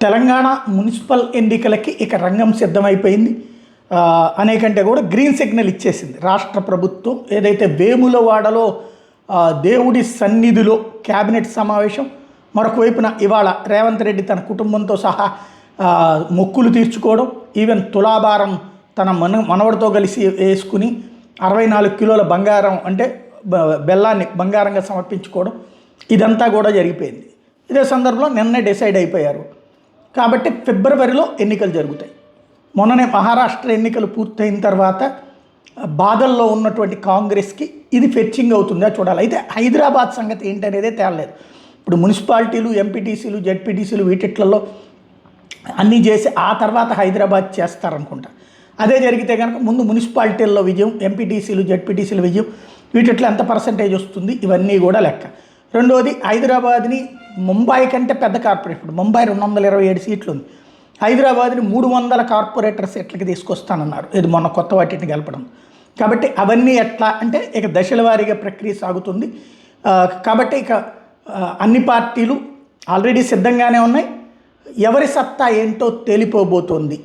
Telangana municipal ఎన్నికలకి ఇక రంగం సిద్ధమైపోయింది. అనేకంటే కూడా గ్రీన్ సిగ్నల్ ఇచ్చేసింది రాష్ట్ర ప్రభుత్వం. ఏదైతే వేములవాడలో దేవుడి సన్నిధిలో క్యాబినెట్ సమావేశం, మరొక వైపున ఇవాళ రేవంత్ రెడ్డి తన కుటుంబంతో సహా మొక్కులు తీర్చుకోవడం, ఈవెన్ తులాభారం తన మనవడితో కలిసి వేసుకుని 64 కిలోల బంగారం అంటే బెల్లాన్ని బంగారంగా సమర్పించుకోవడం, ఇదంతా కూడా జరిగిపోయింది. ఇదే సందర్భంలో నిన్నే డిసైడ్ అయిపోయారు కాబట్టి ఫిబ్రవరిలో ఎన్నికలు జరుగుతాయి. మొన్ననే మహారాష్ట్ర ఎన్నికలు పూర్తయిన తర్వాత బాధల్లో ఉన్నటువంటి కాంగ్రెస్కి ఇది ఫెచ్చింగ్ అవుతుందా చూడాలి. అయితే హైదరాబాద్ సంగతి ఏంటనేదే తేలలేదు. ఇప్పుడు మున్సిపాలిటీలు, ఎంపీటీసీలు, జెడ్పీటీసీలు వీటిట్లలో అన్నీ చేసి ఆ తర్వాత హైదరాబాద్ చేస్తారనుకుంటా. అదే జరిగితే కనుక ముందు మున్సిపాలిటీల్లో విజయం, ఎంపీటీసీలు, జెడ్పీటీసీల విజయం, వీటిట్లో ఎంత పర్సంటేజ్ వస్తుంది ఇవన్నీ కూడా లెక్క. రెండోది హైదరాబాద్ని ముంబై కంటే పెద్ద కార్పొరేట్, ఇప్పుడు ముంబై 227 సీట్లు ఉంది, హైదరాబాద్ని 300 కార్పొరేటర్ సీట్లకి తీసుకొస్తానన్నారు. ఇది మొన్న కొత్త వాటిని కలపడం. కాబట్టి అవన్నీ ఎట్లా అంటే ఇక దశల వారీగా ప్రక్రియ సాగుతుంది. కాబట్టి ఇక అన్ని పార్టీలు ఆల్రెడీ సిద్ధంగానే ఉన్నాయి. ఎవరి సత్తా ఏంటో తేలిపోబోతోంది.